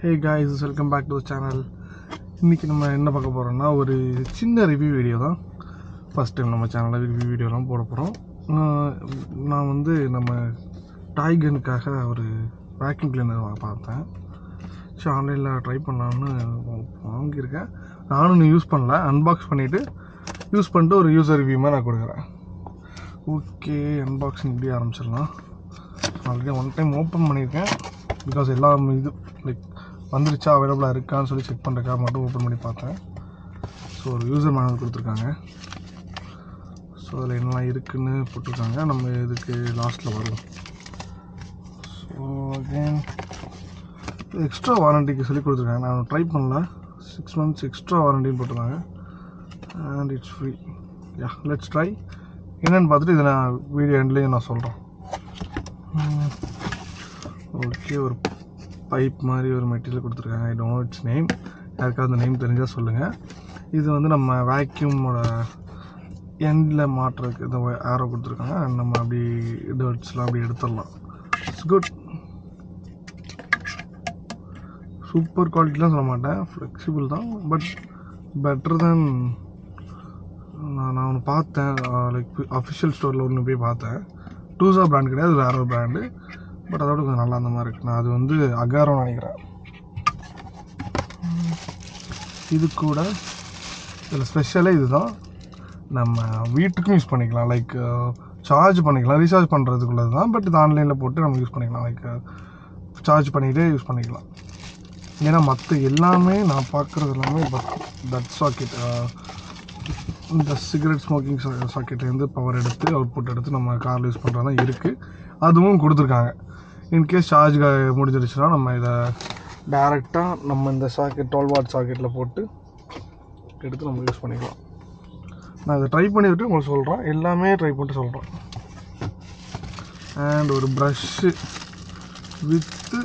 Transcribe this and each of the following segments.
Hey guys, welcome back to the channel. இன்றைக்கி நம்ம என்ன பார்க்க போகிறோம்னா ஒரு சின்ன ரிவ்யூ வீடியோ தான். ஃபஸ்ட் டைம் நம்ம சேனலில் ரிவ்யூ வீடியோலாம் போட போகிறோம். நான் வந்து நம்ம டாய்கனுக்காக ஒரு வேக்யூம் கிளீனர் பார்த்தேன். ஸோ ஆன்லைனில் ட்ரை பண்ணலான்னு வாங்கியிருக்கேன். நானும் இன்னும் யூஸ் பண்ணல, அன்பாக்ஸ் பண்ணிவிட்டு யூஸ் பண்ணிட்டு ஒரு யூசர் ரிவ்யூமாக நான் கொடுக்குறேன். ஓகே, அன்பாக்சிங் இப்படி ஆரம்பிச்சிடலாம். ஆல்ரெடி ஒன் டைம் ஓப்பன் பண்ணியிருக்கேன். பிகாஸ் எல்லாம் இது லைக் வந்துருச்சா அவைலபிளாக இருக்கான்னு சொல்லி செக் பண்ணுறதுக்காக மட்டும் ஓப்பன் பண்ணி பார்த்தேன். ஸோ ஒரு யூசர் மேனுவல் கொடுத்துருக்காங்க. ஸோ அதில் என்னெல்லாம் இருக்குதுன்னு போட்டிருக்காங்க. நம்ம இதுக்கு லாஸ்ட்டில் வருவோம். ஸோ அகெயின் எக்ஸ்ட்ரா வாரண்டிக்கு சொல்லி கொடுத்துருக்காங்க. நான் ட்ரை பண்ணல. 6 months எக்ஸ்ட்ரா வாரண்டின்னு போட்டிருக்காங்க. And it's free. Yeah, let's try. என்னென்னு பார்த்துட்டு இதை நான் வீடியோ எண்ட்லேயும் நான் சொல்கிறேன். ஓகே, ஒரு பைப் மாதிரி ஒரு மெட்டீரியல் கொடுத்துருக்காங்க. I don't know it's name. யாருக்காவது அந்த நேம் தெரிஞ்சால் சொல்லுங்கள். இது வந்து நம்ம வேக்யூமோட எண்டில் மாட்டுறதுக்கு இந்த ஆரோ கொடுத்துருக்காங்க. நம்ம அப்படி டர்ட்ஸ்லாம் அப்படி எடுத்துடலாம். It's good. சூப்பர் குவாலிட்டிலாம் சொல்ல மாட்டேன், ஃப்ளெக்சிபிள் தான். பட் பெட்டர் தென் நான் ஒன்று பார்த்தேன், லைக் அஃபிஷியல் ஸ்டோரில் ஒன்று போய் பார்த்தேன். டூசா பிராண்ட் கிடையாது, வேற ஒரு பிராண்டு. பட் அதோட கொஞ்சம் நல்லா அந்த மாதிரி இருக்குது. நான் அது வந்து அகாரோன்னு நினைக்கிறேன். இது கூட இதில் ஸ்பெஷலே இதுதான். நம்ம வீட்டுக்கும் யூஸ் பண்ணிக்கலாம். லைக் சார்ஜ் பண்ணிக்கலாம், ரீசார்ஜ் பண்ணுறதுக்குள்ளது தான். பட் இது ஆன்லைனில் போட்டு நம்ம யூஸ் பண்ணிக்கலாம். லைக் சார்ஜ் பண்ணிகிட்டே யூஸ் பண்ணிக்கலாம். ஏன்னா மற்ற எல்லாமே நான் பார்க்குறது எல்லாமே தட் சாக்கெட், இந்த சிகரெட் ஸ்மோக்கிங் சாக்கெட்லேருந்து பவர் எடுத்து அவுட்புட் எடுத்து நம்ம காரில் யூஸ் பண்ணுறது தான் இருக்குது. அதுவும் கொடுத்துருக்காங்க. இன்கேஸ் சார்ஜ் முடிஞ்சிருச்சுன்னா நம்ம இதை டேரெக்டாக நம்ம இந்த சாக்கெட் 12 watt சாக்கெட்டில் போட்டு எடுத்து நம்ம யூஸ் பண்ணிக்கலாம். நான் இதை ட்ரை பண்ணிவிட்டு உங்களுக்கு சொல்கிறேன். எல்லாமே ட்ரை பண்ணிட்டு சொல்கிறேன். அண்ட் ஒரு ப்ரஷ்ஷு வித்து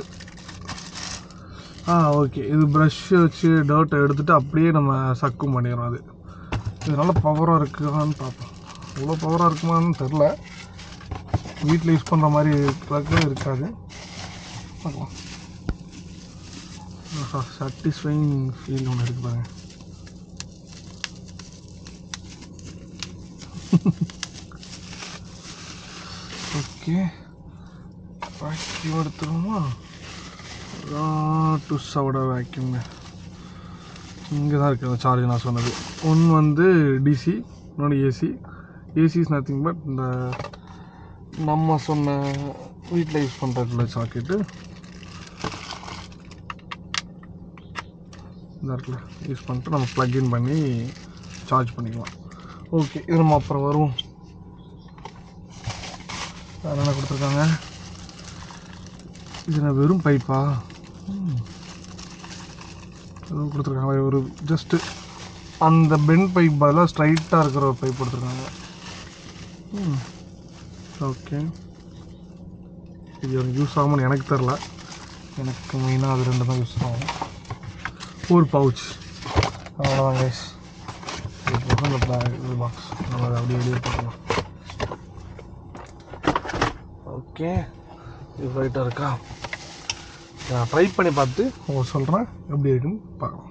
ஓகே, இது ப்ரஷ்ஷு வச்சு டர்ட்டை எடுத்துகிட்டு அப்படியே நம்ம சக்கும் பண்ணிடுறோம். அது இதனால் பவராக இருக்குதான்னு பார்ப்போம். அவ்வளோ பவராக இருக்குமான்னு தெரில. வீட்டில் யூஸ் பண்ணுற மாதிரி இருக்காது. பார்க்கலாம். சாட்டிஸ்ஃபைங் ஃபீல் ஒன்று இருக்குது பாருங்க. Okay, vacuum எடுத்துருவோமா? டுஸ்ஸோட வேக்யூம்ங்க இங்கே தான் இருக்குது. அந்த சார்ஜ் நான் சொன்னது ஒன்று வந்து டிசி, இன்னொன்று AC. AC is nothing but இந்த நம்ம சொன்ன வீட்டில் யூஸ் பண்ணுறதுல சாக்கெட்டு இந்த இடத்துல யூஸ் பண்ணிட்டு நம்ம ப்ளக்இன் பண்ணி சார்ஜ் பண்ணிக்கலாம். ஓகே, இது நம்ம அப்புறம் வருவோம். வேறு என்ன கொடுத்துருக்காங்க? இது நான் வெறும் பைப்பா எதுவும் கொடுத்துருக்காங்க. ஒரு ஜஸ்ட்டு அந்த பென் பைப் பதிலாக ஸ்ட்ரைட்டாக இருக்கிற ஒரு பைப் கொடுத்துருக்காங்க. ஓகே, இது ஒரு யூஸ் ஆகும்னு எனக்கு தெரில. எனக்கு மெயினாக அது ரெண்டு தான் யூஸ் ஆகும். ஒரு பவுச், அவ்வளோதான் கைஸ். இந்த பாக்ஸ் நம்ம அதை அப்படியே வெளியே போட்டுக்கலாம். ஓகே, இது ரைட்டாக இருக்கா? நான் ட்ரை பண்ணி பார்த்து உங்களுக்கு சொல்கிறேன் எப்படி இருக்குன்னு பார்க்கலாம்.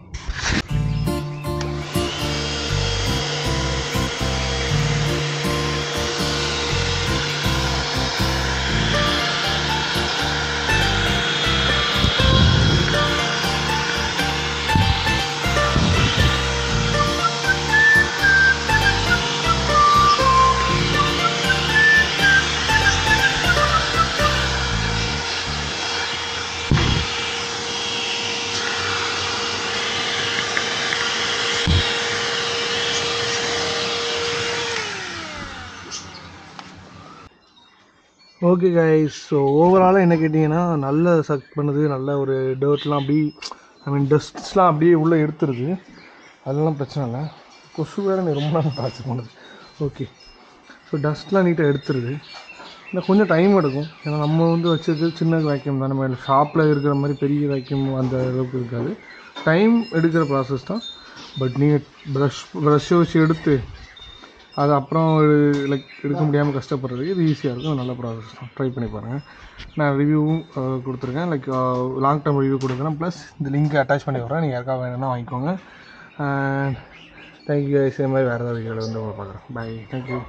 ஓகே கைஸ், ஸோ ஓவராலாக என்ன கேட்டிங்கன்னா நல்ல சக் பண்ணுது. நல்ல ஒரு டர்ட்லாம் அப்படி டஸ்ட்ஸ்லாம் அப்படியே உள்ளே எடுத்துருது. அதெல்லாம் பிரச்சனை இல்லை. கொசு வேறு நீ ரொம்ப நாள் டார்ச்சர் பண்ணுது. ஓகே, ஸோ டஸ்ட்லாம் நீட்டாக எடுத்துருது. இல்லை கொஞ்சம் டைம் எடுக்கும். ஏன்னா நம்ம வந்து வச்சது சின்ன வேக்யூம் தான். நம்ம ஷாப்பில் இருக்கிற மாதிரி பெரிய வேக்யூம் அந்த அளவுக்கு இருக்காது. டைம் எடுக்கிற ப்ராசஸ் தான். பட் நீங்கள் ப்ரஷ்ஷை வச்சு எடுத்து அது அப்புறம் லைக் எடுக்க முடியாமல் கஷ்டப்படுறதுக்கு இது ஈஸியாக இருக்கும். நல்ல ப்ராசஸ் தான், ட்ரை பண்ணி பாருங்கள். நான் ரிவ்யூவும் கொடுத்துருக்கேன், லைக் லாங் டேர்ம் ரிவ்யூ கொடுக்குறேன். ப்ளஸ் இந்த லிங்க் அட்டாச் பண்ணி விட்றேன், நீங்கள் யாருக்காக வேணும்னா வாங்கிக்கோங்க. Thank you guys. இதே மாதிரி வேறு ஏதாவது வீடியோவில் வந்து பார்க்குறேன். பை. தேங்க்யூ.